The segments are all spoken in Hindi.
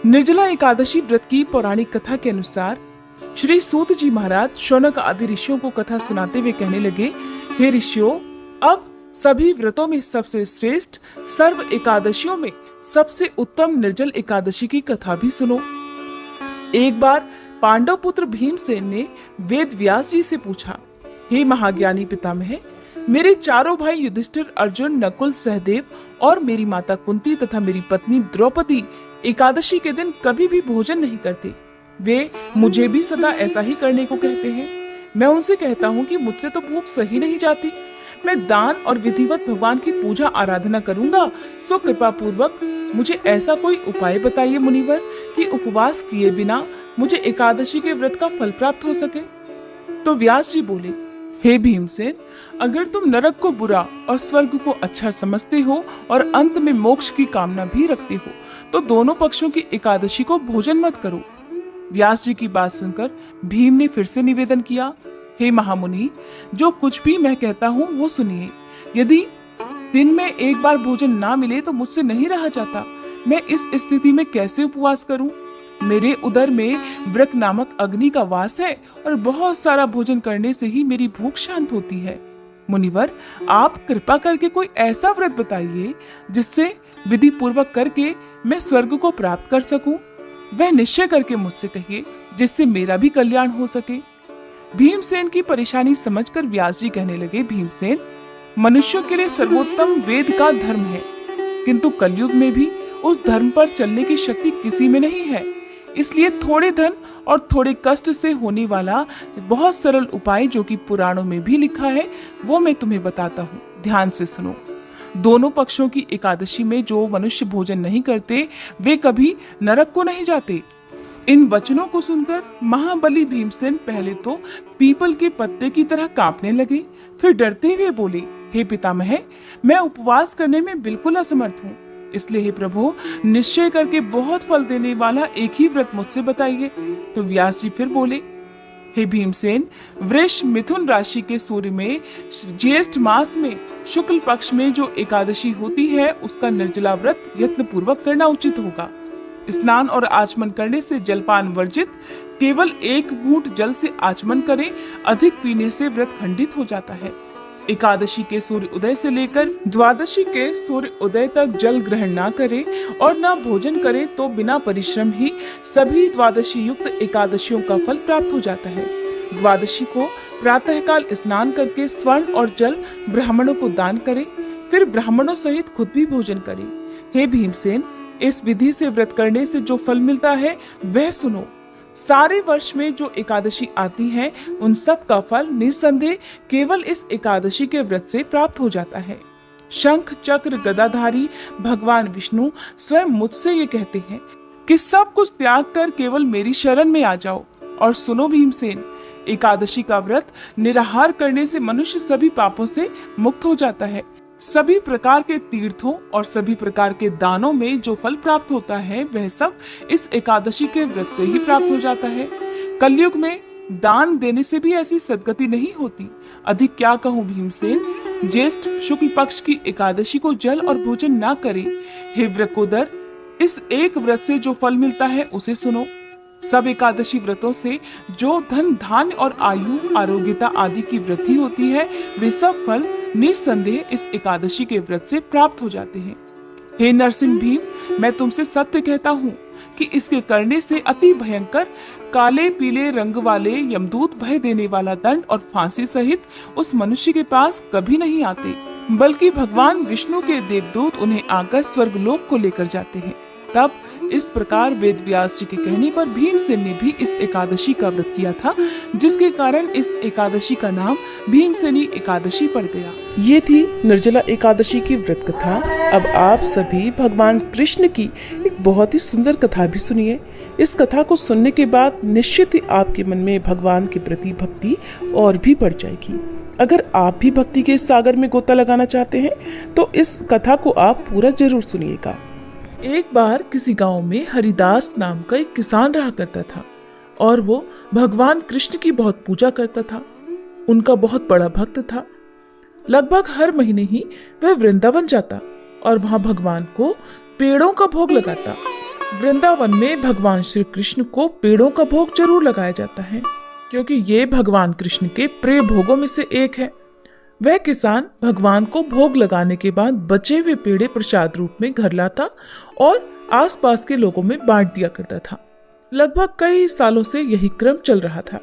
निर्जला एकादशी व्रत की पौराणिक कथा के अनुसार श्री सूत जी महाराज शौनक आदि ऋषियों को कथा सुनाते हुए कहने लगे, हे ऋषियों, अब सभी व्रतों में सबसे श्रेष्ठ, सर्व एकादशियों में सबसे उत्तम निर्जल एकादशी की कथा भी सुनो। एक बार पांडव पुत्र भीमसेन ने वेद व्यास जी से पूछा, हे महाज्ञानी पितामह, मेरे चारों भाई युधिष्ठिर, अर्जुन, नकुल, सहदेव और मेरी माता कुंती तथा मेरी पत्नी द्रौपदी एकादशी के दिन कभी भी भोजन नहीं करते। वे मुझे भी सदा ऐसा ही करने को कहते हैं। मैं उनसे कहता हूँ कि मुझसे तो भूख सही नहीं जाती। मैं दान और विधिवत भगवान की पूजा आराधना करूंगा, सो कृपा पूर्वक मुझे ऐसा कोई उपाय बताइए मुनिवर कि उपवास किए बिना मुझे एकादशी के व्रत का फल प्राप्त हो सके। तो व्यास जी बोले, हे भीमसेन, अगर तुम नरक को बुरा और स्वर्ग को अच्छा समझते हो और अंत में मोक्ष की कामना भी रखते हो, तो दोनों पक्षों की एकादशी को भोजन मत करो। व्यास जी की बात सुनकर भीम ने फिर से निवेदन किया, हे महामुनि, जो कुछ भी मैं कहता हूँ वो सुनिए। यदि दिन में एक बार भोजन ना मिले तो मुझसे नहीं रहा जाता। मैं इस स्थिति में कैसे उपवास करूं? मेरे उदर में वृक नामक अग्नि का वास है और बहुत सारा भोजन करने से ही मेरी भूख शांत होती है। मुनिवर, आप कृपा करके कोई ऐसा व्रत बताइए जिससे विधि पूर्वक करके मैं स्वर्ग को प्राप्त कर सकूं। वह निश्चय करके मुझसे कहिए जिससे मेरा भी कल्याण हो सके। भीमसेन की परेशानी समझकर व्यास जी कहने लगे, भीमसेन, मनुष्यों के लिए सर्वोत्तम वेद का धर्म है, किंतु कलयुग में भी उस धर्म पर चलने की शक्ति किसी में नहीं है। इसलिए थोड़े धन और थोड़े कष्ट से होने वाला बहुत सरल उपाय जो कि पुराणों में भी लिखा है वो मैं तुम्हें बताता हूँ, ध्यान से सुनो। दोनों पक्षों की एकादशी में जो मनुष्य भोजन नहीं करते वे कभी नरक को नहीं जाते। इन वचनों को सुनकर महाबली भीमसेन पहले तो पीपल के पत्ते की तरह कांपने लगे, फिर डरते हुए बोले, हे पितामह, मैं उपवास करने में बिल्कुल असमर्थ हूँ। इसलिए हे प्रभु, निश्चय करके बहुत फल देने वाला एक ही व्रत मुझसे बताइए। तो व्यास जी फिर बोले, हे भीमसेन, वृष मिथुन राशि के सूर्य में ज्येष्ठ मास में शुक्ल पक्ष में जो एकादशी होती है उसका निर्जला व्रत यत्न पूर्वक करना उचित होगा। स्नान और आचमन करने से जलपान वर्जित, केवल एक घूंट जल से आचमन करें, अधिक पीने से व्रत खंडित हो जाता है। एकादशी के सूर्य उदय से लेकर द्वादशी के सूर्य उदय तक जल ग्रहण ना करें और ना भोजन करें तो बिना परिश्रम ही सभी द्वादशी युक्त एकादशियों का फल प्राप्त हो जाता है। द्वादशी को प्रातःकाल स्नान करके स्वर्ण और जल ब्राह्मणों को दान करें, फिर ब्राह्मणों सहित खुद भी भोजन करें। हे भीमसेन, इस विधि से व्रत करने से जो फल मिलता है वह सुनो। सारे वर्ष में जो एकादशी आती है उन सब का फल निसंदेह केवल इस एकादशी के व्रत से प्राप्त हो जाता है। शंख चक्र गदाधारी भगवान विष्णु स्वयं मुझसे ये कहते हैं कि सब कुछ त्याग कर केवल मेरी शरण में आ जाओ। और सुनो भीमसेन, एकादशी का व्रत निराहार करने से मनुष्य सभी पापों से मुक्त हो जाता है। सभी प्रकार के तीर्थों और सभी प्रकार के दानों में जो फल प्राप्त होता है वह सब इस एकादशी के व्रत से ही प्राप्त हो जाता है। कलयुग में दान देने से भी ऐसी सद्गति नहीं होती। अधिक क्या कहूँ भीमसेन, ज्येष्ठ शुक्ल पक्ष की एकादशी को जल और भोजन ना करे। हे वृकोदर, इस एक व्रत से जो फल मिलता है उसे सुनो। सब एकादशी व्रतों से जो धन धान्य और आयु आरोग्यता आदि की वृद्धि होती है वे सब फल निसंदेह इस एकादशी के व्रत से प्राप्त हो जाते हैं। हे नरसिंह भीम, मैं तुमसे सत्य कहता हूँ कि इसके करने से अति भयंकर काले पीले रंग वाले यमदूत भय देने वाला दंड और फांसी सहित उस मनुष्य के पास कभी नहीं आते, बल्कि भगवान विष्णु के देवदूत उन्हें आकर स्वर्गलोक को लेकर जाते हैं। तब इस प्रकार वेद व्यास जी के कहने पर भीमसेन ने भी इस एकादशी का व्रत किया था, जिसके कारण इस एकादशी का नाम भीमसेनी एकादशी पड़ गया। ये थी निर्जला एकादशी की व्रत कथा। अब आप सभी भगवान कृष्ण की एक बहुत ही सुंदर कथा भी सुनिए। इस कथा को सुनने के बाद निश्चित ही आपके मन में भगवान के प्रति भक्ति और भी बढ़ जाएगी। अगर आप भी भक्ति के सागर में गोता लगाना चाहते हैं तो इस कथा को आप पूरा जरूर सुनिएगा। एक बार किसी गांव में हरिदास नाम का एक किसान रहा करता था और वो भगवान कृष्ण की बहुत पूजा करता था। उनका बहुत बड़ा भक्त था। लगभग हर महीने ही वह वृंदावन जाता और वहां भगवान को पेड़ों का भोग लगाता। वृंदावन में भगवान श्री कृष्ण को पेड़ों का भोग जरूर लगाया जाता है, क्योंकि ये भगवान कृष्ण के प्रिय भोगों में से एक है। वह किसान भगवान को भोग लगाने के बाद बचे हुए पेड़े प्रसाद रूप में घर लाता और आसपास के लोगों में बांट दिया करता था। लगभग कई सालों से यही क्रम चल रहा था।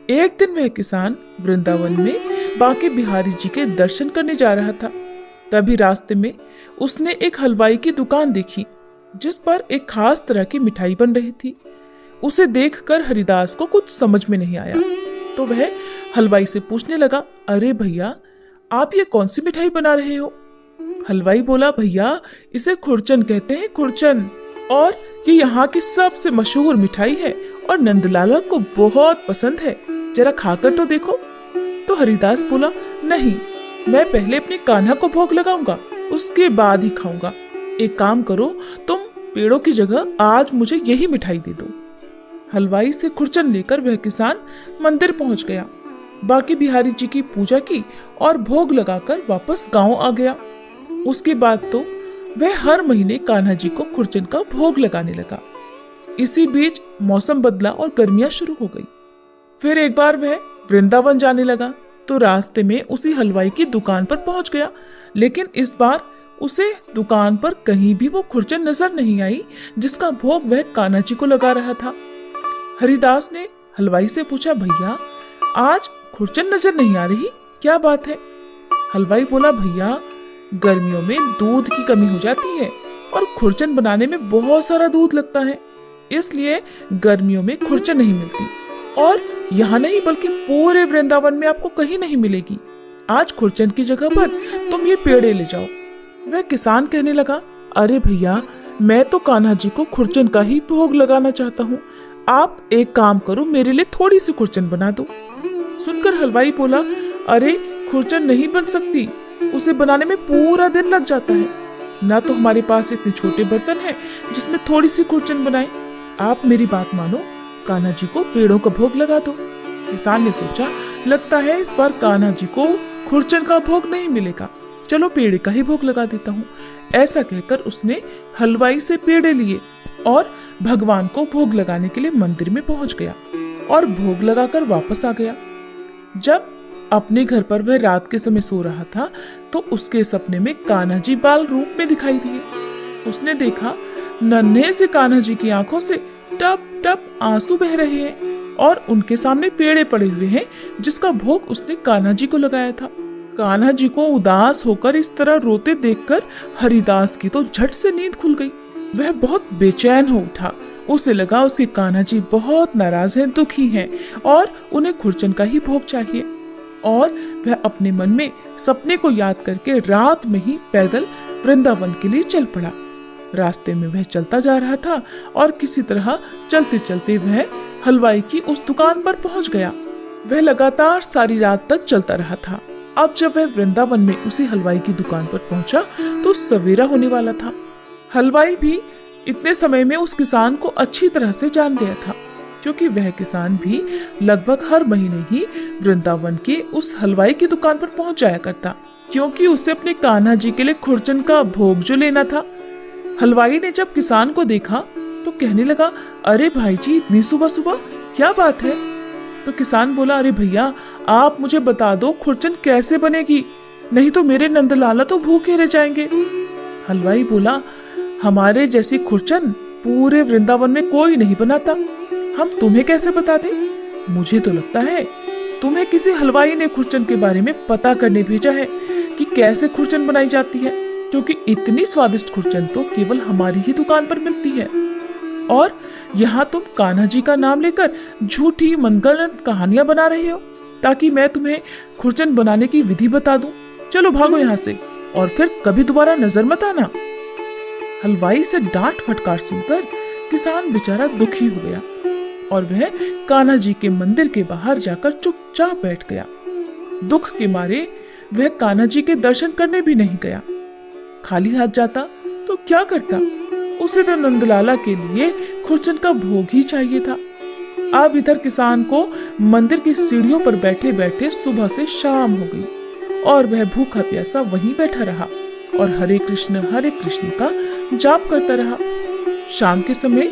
एक दिन वह किसान वृंदावन में बांके बिहारी जी के दर्शन करने जा रहा था। तभी रास्ते में उसने एक हलवाई की दुकान देखी, जिस पर एक खास तरह की मिठाई बन रही थी। उसे देखकर हरिदास को कुछ समझ में नहीं आया, तो वह हलवाई से पूछने लगा, अरे भैया, आप ये कौन सी मिठाई बना रहे हो? हलवाई बोला, भैया, इसे खुरचन कहते हैं, खुरचन, और ये यहाँ की सबसे मशहूर मिठाई है और नंदलाला को बहुत पसंद है, जरा खाकर तो देखो। तो हरिदास बोला, नहीं, मैं पहले अपने कान्हा को भोग लगाऊंगा, उसके बाद ही खाऊंगा। एक काम करो, तुम पेड़ों की जगह आज मुझे यही मिठाई दे दो। हलवाई से खुरचन लेकर वह किसान मंदिर पहुंच गया, बांके बिहारी जी की पूजा की और भोग लगाकर वापस गांव आ गया। उसके बाद तो वह हर महीने कान्हा जी को खुरचन का भोग लगाने लगा। इसी बीच मौसम बदला और गर्मियां शुरू हो गई। फिर एक बार वह वृंदावन जाने लगा तो रास्ते में उसी हलवाई की दुकान पर पहुंच गया, लेकिन इस बार उसे दुकान पर कहीं भी वो खुरचन नजर नहीं आई जिसका भोग वह कान्हा जी को लगा रहा था। हरिदास ने हलवाई से पूछा, भैया, आज खुरचन नजर नहीं आ रही, क्या बात है? हलवाई बोला, भैया, गर्मियों में दूध की कमी हो जाती है और खुरचन बनाने में बहुत सारा दूध लगता है, इसलिए गर्मियों में खुरचन नहीं मिलती, और यहाँ नहीं बल्कि पूरे वृंदावन में आपको कहीं नहीं मिलेगी। आज खुरचन की जगह पर तुम ये पेड़े ले जाओ। वह किसान कहने लगा, अरे भैया, मैं तो कान्हा जी को खुरचन का ही भोग लगाना चाहता हूँ, आप एक काम करो, मेरे लिए थोड़ी सी खुरचन बना दो। सुनकर हलवाई बोला, अरे खुरचन नहीं बन सकती, उसे बनाने में पूरा दिन लग जाता है, ना तो हमारे पास इतने छोटे बर्तन हैं जिसमें थोड़ी सी खुरचन बनाए। आप मेरी बात मानो, कान्हा जी को पेड़ों का भोग लगा दो। किसान ने सोचा, लगता है इस बार कान्हा जी को खुरचन का भोग नहीं मिलेगा, चलो पेड़े का ही भोग लगा देता हूँ। ऐसा कहकर उसने हलवाई से पेड़े लिए और भगवान को भोग लगाने के लिए मंदिर में पहुंच गया और भोग लगाकर वापस आ गया। जब अपने घर पर वह रात के समय सो रहा था तो उसके सपने में कान्हा जी बाल रूप में दिखाई दिए। उसने देखा नन्हे से कान्हा जी की आंखों से टप टप आंसू बह रहे हैं और उनके सामने पेड़े पड़े हुए हैं जिसका भोग उसने कान्हा जी को लगाया था। कान्हा जी को उदास होकर इस तरह रोते देखकर हरिदास की तो झट से नींद खुल गई। वह बहुत बेचैन हो उठा। उसे लगा उसके कान्हा जी बहुत नाराज हैं, दुखी हैं और उन्हें खुरचन का ही भोग चाहिए। और वह अपने मन में सपने को याद करके रात में ही पैदल वृंदावन के लिए चल पड़ा। रास्ते में वह चलता जा रहा था और किसी तरह चलते चलते वह हलवाई की उस दुकान पर पहुंच गया। वह लगातार सारी रात तक चलता रहा था। अब जब वह वृंदावन में उसी हलवाई की दुकान पर पहुंचा तो सवेरा होने वाला था। हलवाई भी इतने समय में उस किसान को अच्छी तरह से जान गया था, क्योंकि वह किसान भी लगभग हर महीने ही वृंदावन के उस हलवाई की दुकान पर पहुंच जाया करता, क्योंकि उसे अपने कान्हा जी के लिए खुरचन का भोग जो लेना था। हलवाई ने जब किसान को देखा तो कहने लगा, अरे भाई जी, इतनी सुबह सुबह क्या बात है? तो किसान बोला, अरे भैया, आप मुझे बता दो खुरचन कैसे बनेगी, नहीं तो मेरे नंदलाला तो भूखे रह जाएंगे। हलवाई बोला, हमारे जैसी खुरचन पूरे वृंदावन में कोई नहीं बनाता, हम तुम्हें कैसे बता दें? मुझे तो लगता है तुम्हें किसी हलवाई ने खुरचन के बारे में पता करने भेजा है कि कैसे खुरचन बनाई जाती है, क्योंकि इतनी स्वादिष्ट खुरचन तो केवल हमारी ही दुकान पर मिलती है। और यहाँ तुम कान्हा जी का नाम लेकर झूठी मनगढ़ंत कहानियां बना रहे हो ताकि मैं तुम्हें खुरचन बनाने की विधि बता दूं। चलो भागो यहाँ से और फिर कभी दोबारा नजर मत आना। हलवाई से डांट फटकार सुनकर किसान बेचारा दुखी हो गया और वह कान्हा जी के मंदिर के बाहर जाकर चुपचाप बैठ गया। दुख के मारे वह कान्हा जी के दर्शन करने भी नहीं गया। खाली हाथ जाता तो क्या करता? उसे तो नंदलाला के लिए खुरचन का भोग ही चाहिए था। अब इधर किसान को मंदिर की सीढ़ियों पर बैठे बैठे सुबह से शाम हो गई और वह भूखा प्यासा वहीं बैठा रहा और हरे कृष्ण का जाप करता रहा। शाम के समय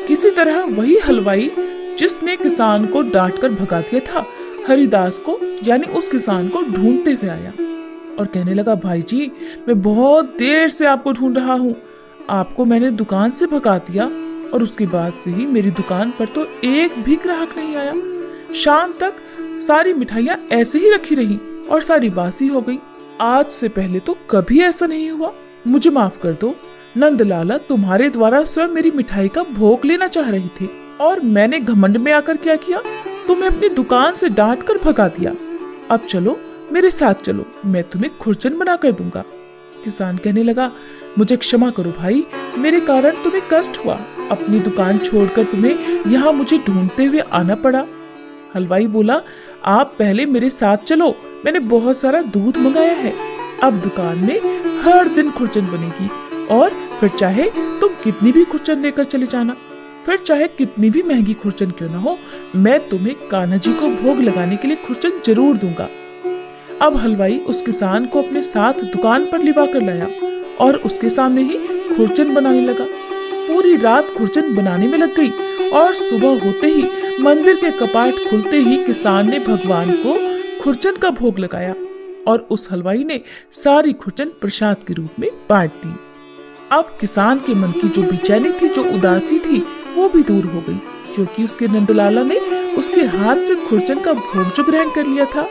किसी तरह वही हलवाई जिसने किसान को डांट कर भगा दिया था, हरिदास को यानी उस किसान को ढूंढते हुए आया और कहने लगा, भाई जी, मैं बहुत देर से आपको ढूंढ रहा हूँ। आपको मैंने दुकान से भगा दिया और उसके बाद से ही मेरी दुकान पर तो एक भी ग्राहक नहीं आया। शाम तक सारी मिठाइयाँ ऐसे ही रखी रही और सारी बासी हो गई। आज से पहले तो कभी ऐसा नहीं हुआ। मुझे माफ कर दो। नंदलाला तुम्हारे द्वारा स्वयं मेरी मिठाई का भोग लेना चाह रही थी और मैंने घमंड में आकर क्या किया, तुम्हें अपनी दुकान से डांट कर भगा दिया। अब चलो मेरे साथ चलो, मैं तुम्हें खुरचन बना कर दूंगा। किसान कहने लगा, मुझे क्षमा करो भाई, मेरे कारण तुम्हें कष्ट हुआ। अपनी दुकान छोड़कर तुम्हें यहाँ मुझे ढूंढते हुए आना पड़ा। हलवाई बोला, आप पहले मेरे साथ चलो, मैंने बहुत सारा दूध मंगाया है। अब दुकान में हर दिन खुरचन बनेगी और फिर चाहे तुम कितनी भी खुरचन लेकर चले जाना, फिर चाहे कितनी भी महंगी खुरचन क्यों ना हो, मैं तुम्हें कान्हा जी को भोग लगाने के लिए खुरचन जरूर दूंगा। अब हलवाई उस किसान को अपने साथ दुकान पर लिवा कर लाया और उसके सामने ही खुरचन बनाने लगा। पूरी रात खुरचन बनाने में लग गई और सुबह होते ही मंदिर के कपाट खुलते ही किसान ने भगवान को खुरचन का भोग लगाया और उस हलवाई ने सारी खुरचन प्रसाद के रूप में बांट दी। अब किसान के मन की जो बेचैनी थी, जो उदासी थी, वो भी दूर हो गई, क्योंकि उसके नंदलाला ने उसके हाथ से खुरचन का भोग जो ग्रहण कर लिया था।